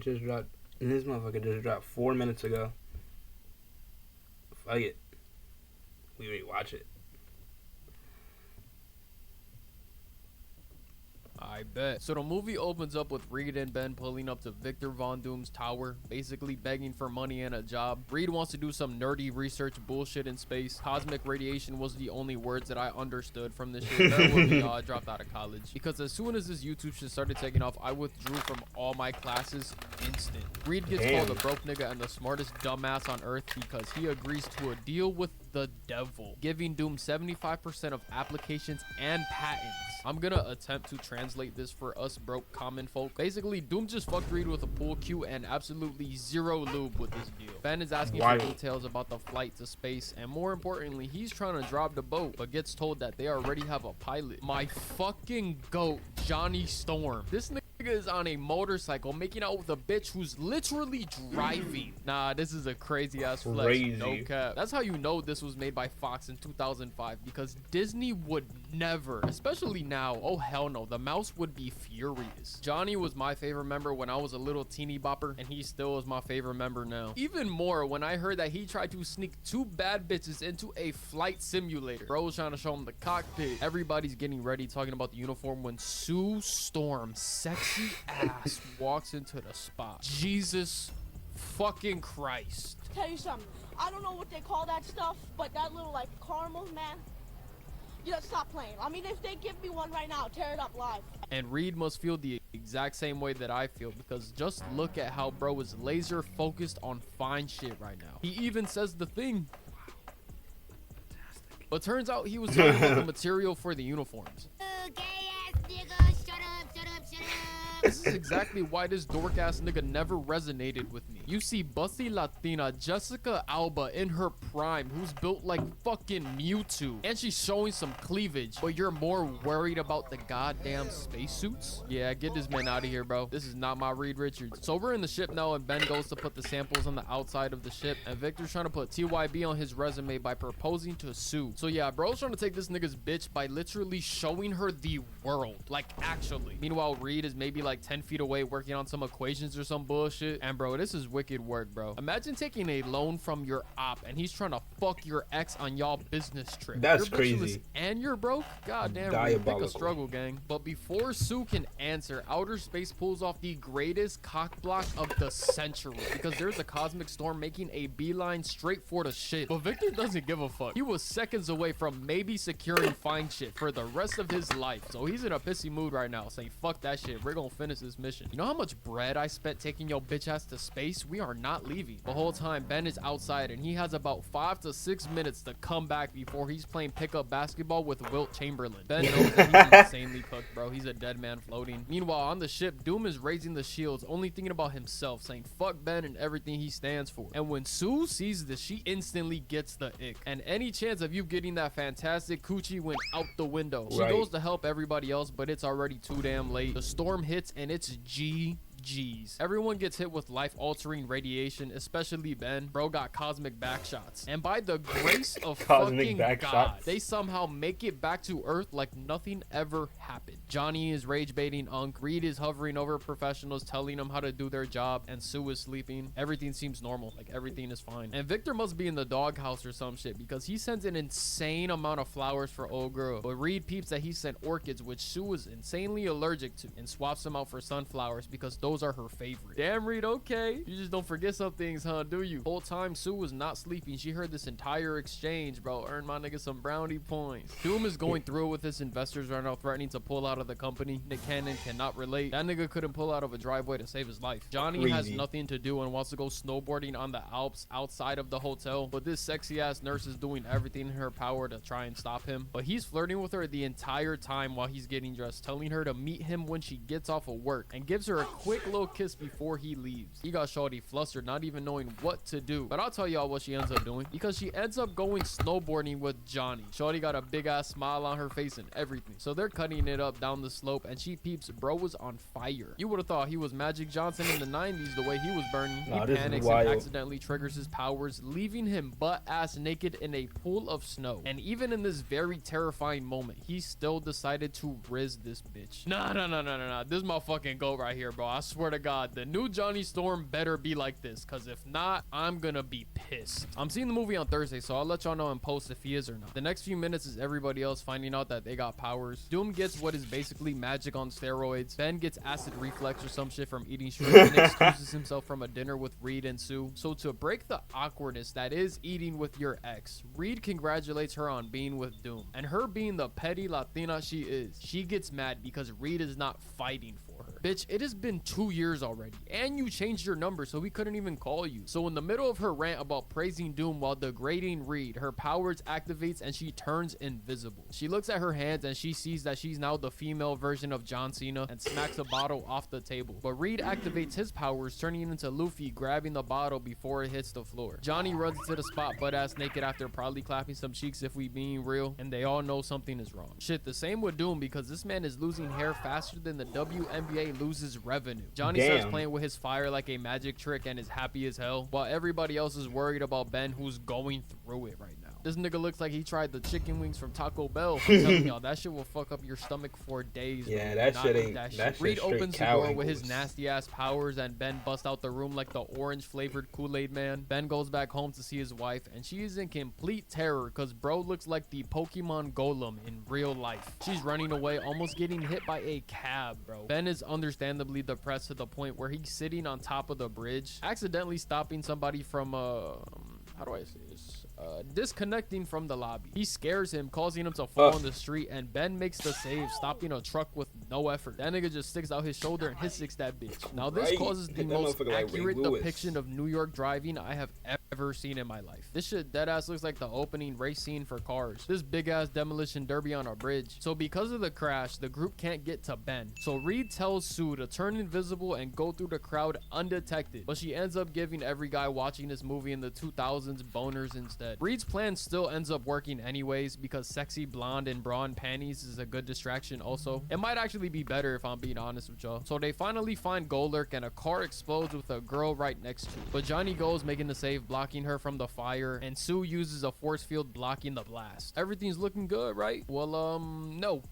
just dropped. And this motherfucker just dropped 4 minutes ago. Fuck it. We rewatch it. I bet. So the movie opens up with Reed and Ben pulling up to Victor Von Doom's tower, basically begging for money and a job. Reed wants to do some nerdy research bullshit in space. Cosmic radiation was the only words that I understood from this shit. Bear with me, y'all. I dropped out of college. Because as soon as this YouTube shit started taking off, I withdrew from all my classes instant. Reed gets called a broke nigga and the smartest dumbass on earth because he agrees to a deal with the devil, giving Doom 75% of applications and patents. I'm gonna attempt to translate this for us broke common folk. Basically, Doom just fucked Reed with a pool cue and absolutely zero lube with this deal. Ben is asking for details about the flight to space, and more importantly, he's trying to drop the boat, but gets told that they already have a pilot. My fucking goat, Johnny Storm. This nigga is on a motorcycle making out with a bitch who's literally driving. Nah, this is a crazy ass flex. No cap. That's how you know this was made by Fox in 2005, because Disney would never, especially now, oh hell no, the mouse would be furious. Johnny was my favorite member when I was a little teeny bopper, and he still is my favorite member now. Even more when I heard that he tried to sneak two bad bitches into a flight simulator. Bro was trying to show him the cockpit. Everybody's getting ready talking about the uniform when Sue Storm, sexy ass, walks into the spot. Jesus fucking Christ. Tell you something, I don't know what they call that stuff, but that little like caramel, man, you know, stop playing. I mean, if they give me one right now, tear it up live. And Reed must feel the exact same way that I feel, because just look at how bro is laser focused on fine shit right now. He even says the thing. But turns out he was talking about the material for the uniforms. Gay ass nigga, shut up, shut up, shut up. This is exactly why this dork ass nigga never resonated with me. You see bussy Latina Jessica Alba in her prime, who's built like fucking Mewtwo, and she's showing some cleavage, but you're more worried about the goddamn spacesuits? Yeah, get this man out of here, bro. This is not my Reed Richards. So we're in the ship now, and Ben goes to put the samples on the outside of the ship, and Victor's trying to put TYB on his resume by proposing to Sue. So yeah, bro's trying to take this nigga's bitch by literally showing her the world, like actually. Meanwhile, Reed is maybe like 10 feet away working on some equations or some bullshit. And bro, this is wicked work, bro. Imagine taking a loan from your op and he's trying to fuck your ex on y'all business trip. That's you're crazy. And you're broke? Goddamn, pick a struggle, gang. But before Sue can answer, outer space pulls off the greatest cock block of the century, because there's a cosmic storm making a beeline straight for the shit. But Victor doesn't give a fuck. He was seconds away from maybe securing fine shit for the rest of his life. So he's in a pissy mood right now, saying fuck that shit, we're gonna finish this mission. You know how much bread I spent taking your bitch ass to space? We are not leaving. The whole time Ben is outside, and he has about 5 to 6 minutes to come back before he's playing pickup basketball with Wilt Chamberlain. Ben knows that he's insanely cooked, bro. He's a dead man floating. Meanwhile, on the ship, Doom is raising the shields, only thinking about himself, saying fuck Ben and everything he stands for. And when Sue sees this, she instantly gets the ick, and any chance of you getting that fantastic coochie went out the window. She goes to help everybody else, but it's already too damn late. The storm hits and it's GG's. Everyone gets hit with life-altering radiation, especially Ben. Bro got cosmic backshots. And by the grace of fucking God, they somehow make it back to Earth like nothing ever happened. Johnny is rage-baiting Unc. Reed is hovering over professionals, telling them how to do their job. And Sue is sleeping. Everything seems normal. Like, everything is fine. And Victor must be in the doghouse or some shit, because he sends an insane amount of flowers for old girl. But Reed peeps that he sent orchids, which Sue is insanely allergic to, and swaps them out for sunflowers because those are her favorite. Damn, Reed, okay. You just don't forget some things, huh, do you? Whole time Sue was not sleeping. She heard this entire exchange, bro. Earned my nigga some brownie points. Doom is going through with his investors right now, threatening to pull out of the company. Nick Cannon cannot relate. That nigga couldn't pull out of a driveway to save his life. Johnny has nothing to do and wants to go snowboarding on the Alps outside of the hotel, but this sexy ass nurse is doing everything in her power to try and stop him. But he's flirting with her the entire time while he's getting dressed, telling her to meet him when she gets off of work, and gives her a quick little kiss before he leaves. He got shorty flustered, not even knowing what to do. But I'll tell y'all what she ends up doing, because she ends up going snowboarding with Johnny. Shorty got a big ass smile on her face and everything. So they're cutting it up down the slope, and she peeps bro was on fire. You would have thought he was Magic Johnson in the 90s the way he was burning. He panics and accidentally triggers his powers, leaving him butt ass naked in a pool of snow. And even in this very terrifying moment, he still decided to riz this bitch. Nah. This motherfucking goat right here, bro. I swear to God, the new Johnny Storm better be like this, because if not, I'm gonna be pissed. I'm seeing the movie on Thursday, so I'll let y'all know in post if he is or not. The next few minutes is everybody else finding out that they got powers. Doom gets what is basically magic on steroids. Ben gets acid reflux or some shit from eating shrimp and excuses himself from a dinner with Reed and Sue. So to break the awkwardness that is eating with your ex, Reed congratulates her on being with Doom. And her being the petty Latina she is, she gets mad because Reed is not fighting for her. Bitch, it has been 2 years already, and you changed your number so we couldn't even call you. So in the middle of her rant about praising Doom while degrading Reed, her powers activates and she turns invisible. She looks at her hands and she sees that she's now the female version of John Cena and smacks a bottle off the table. But Reed activates his powers, turning into Luffy, grabbing the bottle before it hits the floor. Johnny runs to the spot butt-ass naked after probably clapping some cheeks if we being real, and they all know something is wrong. Shit, the same with Doom because this man is losing hair faster than the WNBA loses revenue. Johnny starts playing with his fire like a magic trick and is happy as hell, while everybody else is worried about Ben, who's going through it right now. This nigga looks like he tried the chicken wings from Taco Bell. I'm telling y'all, that shit will fuck up your stomach for days. Yeah, bro. that shit ain't. That shit Reed straight opens the door with his nasty ass powers, and Ben busts out the room like the orange flavored Kool-Aid man. Ben goes back home to see his wife, and she is in complete terror because bro looks like the Pokemon Golem in real life. She's running away, almost getting hit by a cab, bro. Ben is understandably depressed to the point where he's sitting on top of the bridge, accidentally stopping somebody from how do I say this? Disconnecting from the lobby. He scares him, causing him to fall in the street, and Ben makes the save, stopping a truck with no effort. That nigga just sticks out his shoulder and hits that bitch. Now this causes the most accurate depiction of New York driving I have ever seen in my life. This shit deadass looks like the opening race scene for Cars. This big ass demolition derby on a bridge. So because of the crash, the group can't get to Ben. So Reed tells Sue to turn invisible and go through the crowd undetected, but she ends up giving every guy watching this movie in the 2000s boners instead. Reed's plan still ends up working anyways because sexy blonde in bra and panties is a good distraction also. It might actually be better if I'm being honest with y'all. So they finally find Golurk and a car explodes with a girl right next to it. But Johnny goes making the save, blocking her from the fire, and Sue uses a force field blocking the blast. Everything's looking good, right? Well, no.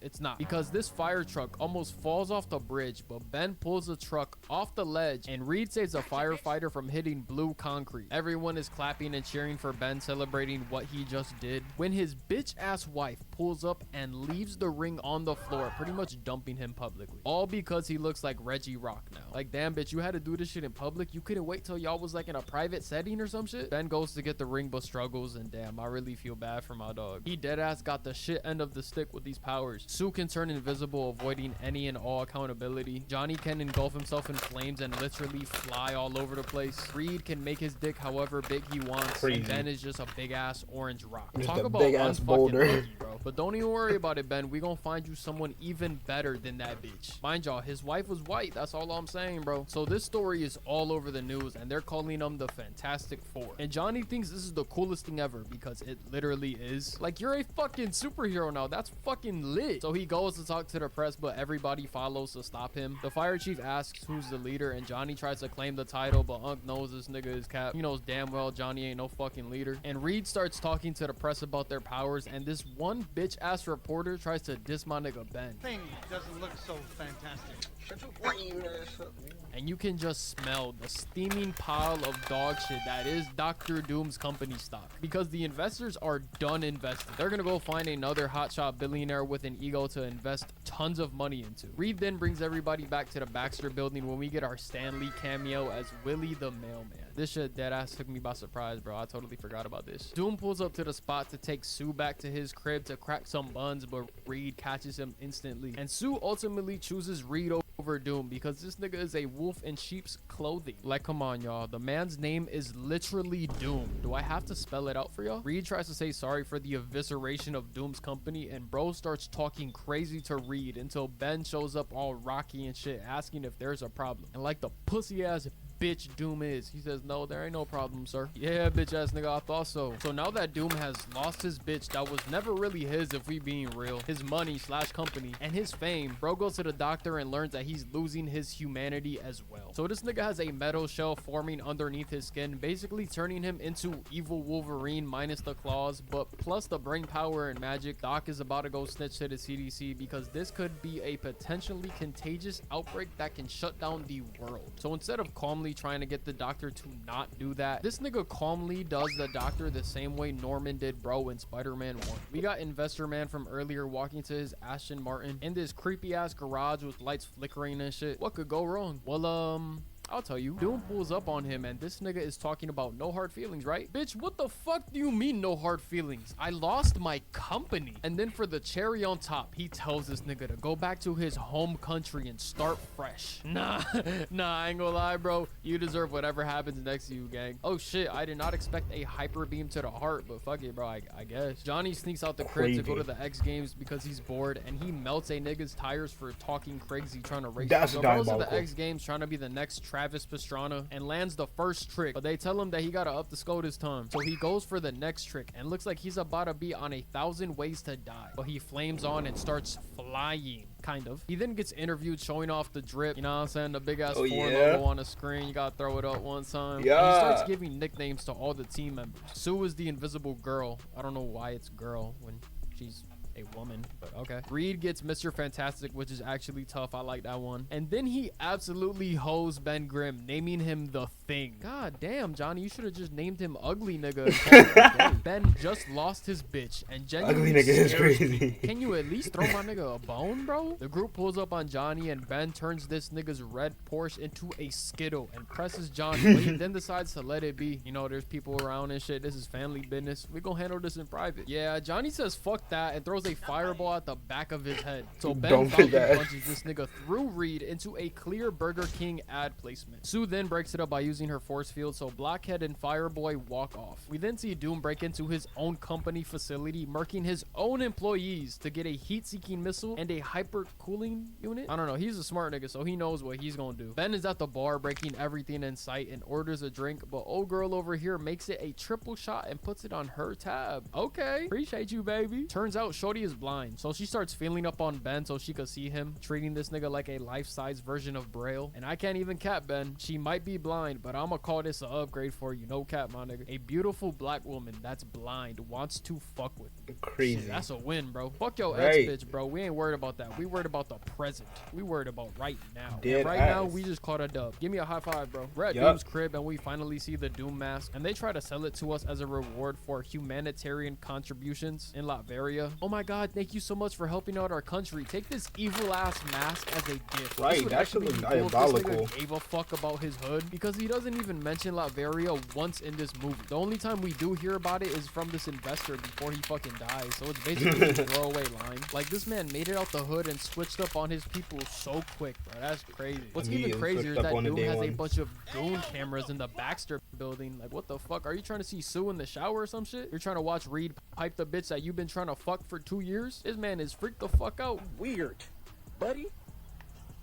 It's not, because this fire truck almost falls off the bridge, but Ben pulls the truck off the ledge and Reed saves a firefighter from hitting blue concrete. Everyone is clapping and cheering for Ben, celebrating what he just did, when his bitch ass wife pulls up and leaves the ring on the floor, pretty much dumping him publicly, all because he looks like Reggie Rock now. Like, damn bitch, you had to do this shit in public? You couldn't wait till y'all was like in a private setting or some shit? Ben goes to get the ring but struggles, and damn, I really feel bad for my dog. He deadass got the shit end of the stick with these powers. Sue can turn invisible, avoiding any and all accountability. Johnny can engulf himself in flames and literally fly all over the place. Reed can make his dick however big he wants. And Ben is just a big ass orange rock. Just Talk a about big ass boulder. lucky, bro. But don't even worry about it, Ben. We gonna find you someone even better than that bitch. Mind y'all, his wife was white. That's all I'm saying, bro. So this story is all over the news, and they're calling them the Fantastic Four. And Johnny thinks this is the coolest thing ever because it literally is. Like, you're a fucking superhero now. That's fucking lit. So he goes to talk to the press, but everybody follows to stop him. The fire chief asks who's the leader, and Johnny tries to claim the title, but Unc knows this nigga is cap. He knows damn well Johnny ain't no fucking leader. And Reed starts talking to the press about their powers, and this one bitch ass reporter tries to diss my nigga Ben. Thing doesn't look so fantastic. And you can just smell the steaming pile of dog shit that is Dr. Doom's company stock, because the investors are done investing. They're gonna go find another hotshot billionaire with an ego to invest tons of money into. Reed then brings everybody back to the Baxter building when we get our Stan Lee cameo as Willie the mailman. This shit deadass took me by surprise, bro. I totally forgot about this. Doom pulls up to the spot to take Sue back to his crib to crack some buns, but Reed catches him instantly. And Sue ultimately chooses Reed over Doom because this nigga is a wolf in sheep's clothing. Like, come on, y'all. The man's name is literally Doom. Do I have to spell it out for y'all? Reed tries to say sorry for the evisceration of Doom's company, and bro starts talking crazy to Reed until Ben shows up all rocky and shit, asking if there's a problem. And like the pussy ass bitch Doom is. He says, no, there ain't no problem, sir. Yeah, bitch ass nigga, I thought so. So now that Doom has lost his bitch that was never really his, if we being real, his money slash company and his fame, bro goes to the doctor and learns that he's losing his humanity as well. So this nigga has a metal shell forming underneath his skin, basically turning him into evil Wolverine minus the claws, but plus the brain power and magic. Doc is about to go snitch to the CDC because this could be a potentially contagious outbreak that can shut down the world. So instead of calmly trying to get the doctor to not do that, this nigga calmly does the doctor the same way Norman did bro in Spider-Man 1. We got Investor Man from earlier walking to his Aston Martin in this creepy ass garage with lights flickering and shit. What could go wrong? Well, I'll tell you. Doom pulls up on him and this nigga is talking about no hard feelings, right? Bitch, what the fuck do you mean no hard feelings? I lost my company. And then for the cherry on top, he tells this nigga to go back to his home country and start fresh. Nah, I ain't gonna lie, bro. You deserve whatever happens next to you, gang. Oh shit, I did not expect a hyper beam to the heart, but fuck it, bro, I guess. Johnny sneaks out the crib to go to the X Games because he's bored and he melts a nigga's tires for talking crazy trying to race. That's so goes to the X Games trying to be the next Travis Pastrana and lands the first trick, but they tell him that he gotta up the score this time. So he goes for the next trick and looks like he's about to be on 1,000 ways to die, but he flames on and starts flying. Kind of. He then gets interviewed showing off the drip, you know what I'm saying, the big ass Ford logo on the screen. You gotta throw it up one time. Yeah. And he starts giving nicknames to all the team members. Sue is the invisible girl. I don't know why it's girl when she's a woman, but okay. Reed gets Mr. Fantastic, which is actually tough. I like that one. And then he absolutely hoes Ben Grimm, naming him the Thing. God damn, Johnny, you should have just named him Ugly Nigga. Ben just lost his bitch and genuinely Ugly Nigga is crazy. Can you at least throw my nigga a bone, bro? The group pulls up on Johnny and Ben turns this nigga's red Porsche into a Skittle and presses Johnny, but he then decides to let it be. You know, there's people around and shit. This is family business. We gonna handle this in private. Yeah, Johnny says fuck that and throws a fireball at the back of his head. So Ben Falcon punches this nigga through Reed into a clear Burger King ad placement. Sue then breaks it up by using her force field, so Blockhead and Fireboy walk off. We then see Doom break into his own company facility, murking his own employees to get a heat-seeking missile and a hyper cooling unit. I don't know, he's a smart nigga, so he knows what he's gonna do. Ben is at the bar breaking everything in sight and orders a drink, but old girl over here makes it a triple shot and puts it on her tab. Okay, appreciate you, baby. Turns out Shorty is blind, so she starts feeling up on Ben so she could see him, treating this nigga like a life-size version of Braille. And I can't even cap Ben. She might be blind, but I'ma call this an upgrade for you. No cap, my nigga. A beautiful black woman that's blind wants to fuck with you. Crazy. Shit, that's a win, bro. Fuck your ex bitch, bro. We ain't worried about that. We worried about the present. We worried about right now. And right now, we just caught a dub. Give me a high five, bro. We're at Doom's crib and we finally see the Doom mask, and they try to sell it to us as a reward for humanitarian contributions in Latveria. Oh my god, thank you so much for helping out our country. Take this evil ass mask as a gift. Right, that should look diabolical. Gave a fuck about his hood because he doesn't even mention Latveria once in this movie. The only time we do hear about it is from this investor before he fucking dies, so it's basically a throwaway line. Like, this man made it out the hood and switched up on his people so quick, bro. That's crazy. What's even crazier is that Doom has a bunch of goon cameras in the Baxter building. Like, what the fuck? Are you trying to see Sue in the shower or some shit? You're trying to watch Reed pipe the bitch that you've been trying to fuck for 2 years? This man is freaked the fuck out. Weird, buddy.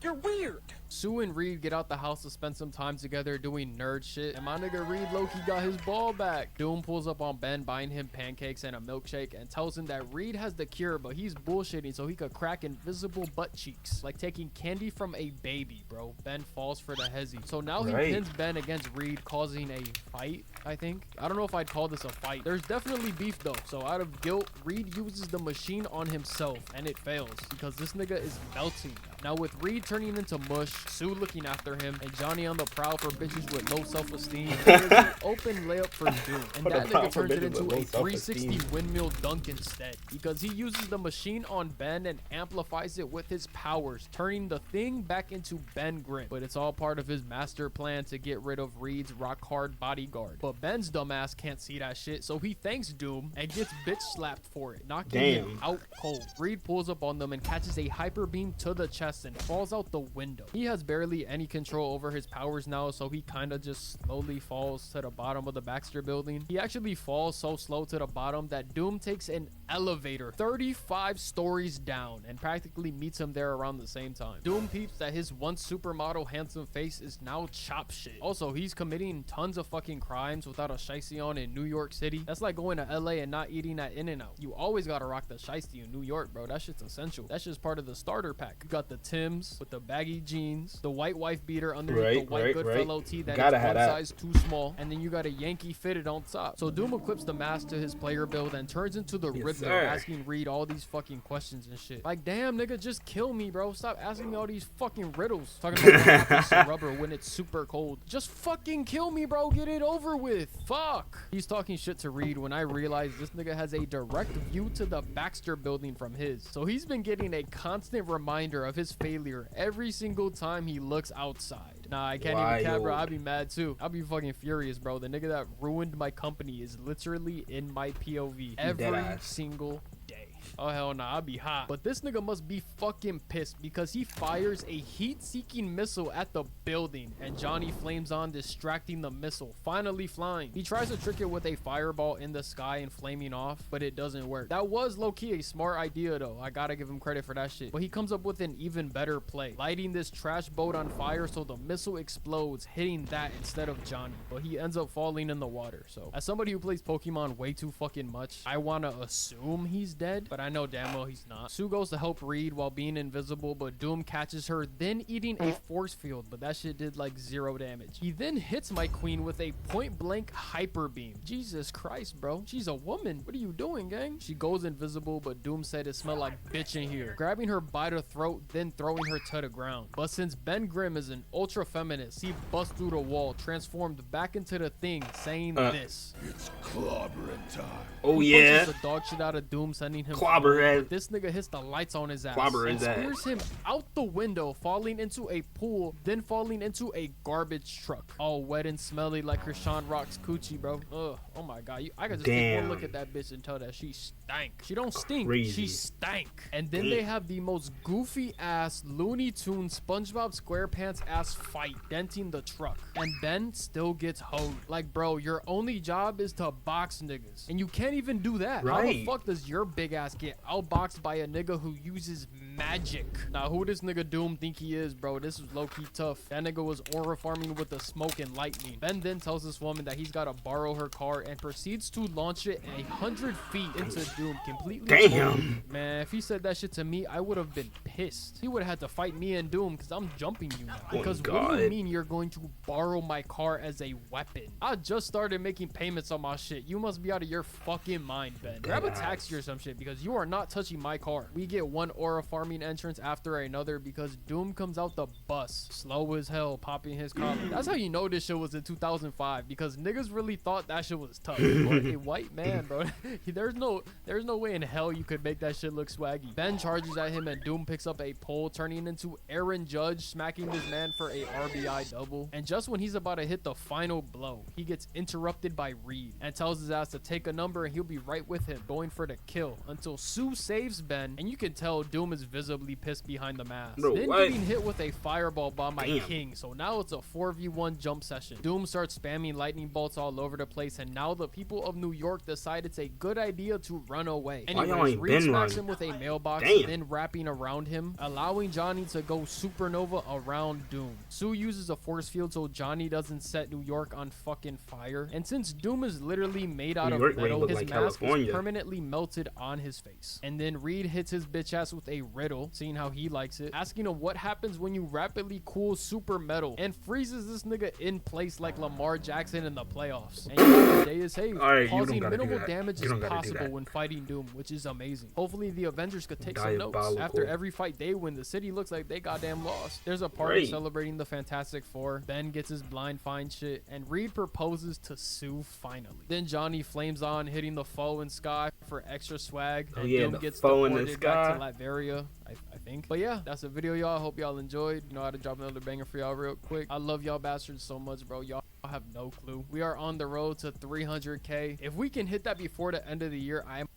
You're weird. Sue and Reed get out the house to spend some time together doing nerd shit, and my nigga Reed low-key got his ball back. Doom pulls up on Ben buying him pancakes and a milkshake and tells him that Reed has the cure, but he's bullshitting so he could crack invisible butt cheeks, like taking candy from a baby, bro. Ben falls for the hezzy. So now he pins Ben against Reed, causing a fight, I think. I don't know if I'd call this a fight. There's definitely beef though, so out of guilt, Reed uses the machine on himself, and it fails because this nigga is melting. Now with Reed turning into mush, Sue looking after him, and Johnny on the prowl for bitches with low self-esteem, there's an open layup for Doom, and that nigga turns it into a 360 windmill dunk instead, because he uses the machine on Ben and amplifies it with his powers, turning the Thing back into Ben Grimm. But it's all part of his master plan to get rid of Reed's rock-hard bodyguard. But Ben's dumbass can't see that shit, so he thanks Doom and gets bitch slapped for it, knocking him out cold. Reed pulls up on them and catches a hyper beam to the chest, chest and falls out the window. He has barely any control over his powers now, so he kind of just slowly falls to the bottom of the Baxter building. He actually falls so slow to the bottom that Doom takes an elevator 35 stories down and practically meets him there around the same time. Doom peeps that his once supermodel handsome face is now chop shit. Also, he's committing tons of fucking crimes without a shiesty on in New York City. That's like going to LA and not eating at In-N-Out. You always gotta rock the shiesty in New York, bro. That shit's essential. That's just part of the starter pack. You got the Timbs with the baggy jeans, the white wife beater underneath the white Goodfellow tee that is one size too small, and then you got a Yankee fitted on top. So Doom equips the mask to his player build and turns into the Riddler, asking Reed all these fucking questions and shit. Like, damn, nigga, just kill me, bro. Stop asking me all these fucking riddles. Talking about one piece of rubber when it's super cold. Just fucking kill me, bro. Get it over with. Fuck. He's talking shit to Reed when I realize this nigga has a direct view to the Baxter building from his. So he's been getting a constant reminder of his failure every single time he looks outside. Nah, I can't even cap, bro. I'd be mad too. I'd be fucking furious, bro. The nigga that ruined my company is literally in my POV every single day. Oh hell nah, I'd be hot. But this nigga must be fucking pissed because he fires a heat-seeking missile at the building and Johnny flames on, distracting the missile, finally flying. He tries to trick it with a fireball in the sky and flaming off, but it doesn't work. That was low-key a smart idea though. I gotta give him credit for that shit. But he comes up with an even better play, lighting this trash boat on fire so the missile explodes, hitting that instead of Johnny. But he ends up falling in the water. So as somebody who plays Pokemon way too fucking much, I wanna assume he's dead, but I know damn well he's not. Sue goes to help Reed while being invisible, but Doom catches her, then eating a force field, but that shit did like 0 damage. He then hits my queen with a point-blank hyper beam. Jesus Christ, bro. She's a woman. What are you doing, gang? She goes invisible, but Doom said it smelled like bitch in here, grabbing her by the throat, then throwing her to the ground. But since Ben Grimm is an ultra feminist, he busts through the wall, transformed back into the thing, saying this. It's clobbering time. Oh He yeah. punches the dog shit out of Doom, sending him Clobber flying, his. but this nigga hits the lights on his ass Clobber and his ass. spears him out the window, falling into a pool, then falling into a garbage truck, all wet and smelly like Krishan Rock's coochie, bro. Ugh, oh my god, I could just take one look at that bitch and tell that she stank. She don't stink, she stank. And then they have the most goofy ass Looney Tunes SpongeBob SquarePants ass fight, denting the truck, and Ben still gets hoed. Like, bro, your only job is to box niggas, and you can't even do that. How the fuck does your big ass get outboxed by a nigga who uses magic? Now, who does nigga Doom think he is, bro? This is low-key tough. That nigga was aura farming with the smoke and lightning. Ben then tells this woman that he's gotta borrow her car and proceeds to launch it 100 feet into Doom, completely. Damn. Man, if he said that shit to me, I would have been pissed. He would have had to fight me and Doom because I'm jumping you now. Because what do you mean you're going to borrow my car as a weapon? I just started making payments on my shit. You must be out of your fucking mind, Ben. Grab a taxi or some shit because you are not touching my car. We get one aura farming entrance after another because Doom comes out the bus, slow as hell, popping his collar. That's how you know this shit was in 2005 because niggas really thought that shit was tough. But a white man, bro. there's no way in hell you could make that shit look swaggy. Ben charges at him and Doom picks up a pole, turning into Aaron Judge, smacking this man for a RBI double. And just when he's about to hit the final blow, he gets interrupted by Reed and tells his ass to take a number and he'll be right with him, going for the kill until Sue saves Ben, and you can tell Doom is visibly pissed behind the mask. Bro, then what? getting hit with a fireball by my king, so now it's a 4v1 jump session. Doom starts spamming lightning bolts all over the place, and now the people of New York decide it's a good idea to run away. Anyways, Reed smacks him with a mailbox, then wrapping around him, allowing Johnny to go supernova around Doom. Sue uses a force field so Johnny doesn't set New York on fucking fire, and since Doom is literally made out of metal, his mask is permanently melted on his face. And then Reed hits his bitch ass with a riddle, seeing how he likes it, asking him what happens when you rapidly cool super metal, and freezes this nigga in place like Lamar Jackson in the playoffs. And the day is saved, causing minimal damage as possible when fighting Doom, which is amazing. Hopefully the Avengers could take some notes. After every fight they win, the city looks like they goddamn lost. There's a party celebrating the Fantastic Four. Ben gets his blind find shit, and Reed proposes to Sue finally. Then Johnny flames on, hitting the foe in sky for extra swag, and Doom gets deported back to Latveria, I think. But yeah, that's the video, y'all. I hope y'all enjoyed. You know how to drop another banger for y'all real quick. I love y'all bastards so much, bro. Y'all have no clue. We are on the road to 300K. If we can hit that before the end of the year, I'm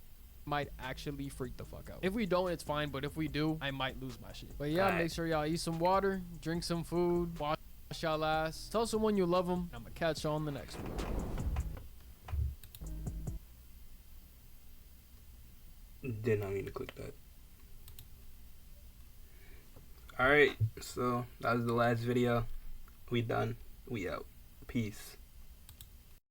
might actually freak the fuck out. If we don't, it's fine, but if we do, I might lose my shit. But yeah, Alright. make sure y'all eat some water, drink some food, wash y'all ass, tell someone you love them. I'm gonna catch y'all on the next one. Did not mean to click that. Alright, so that was the last video. We done. We out. Peace.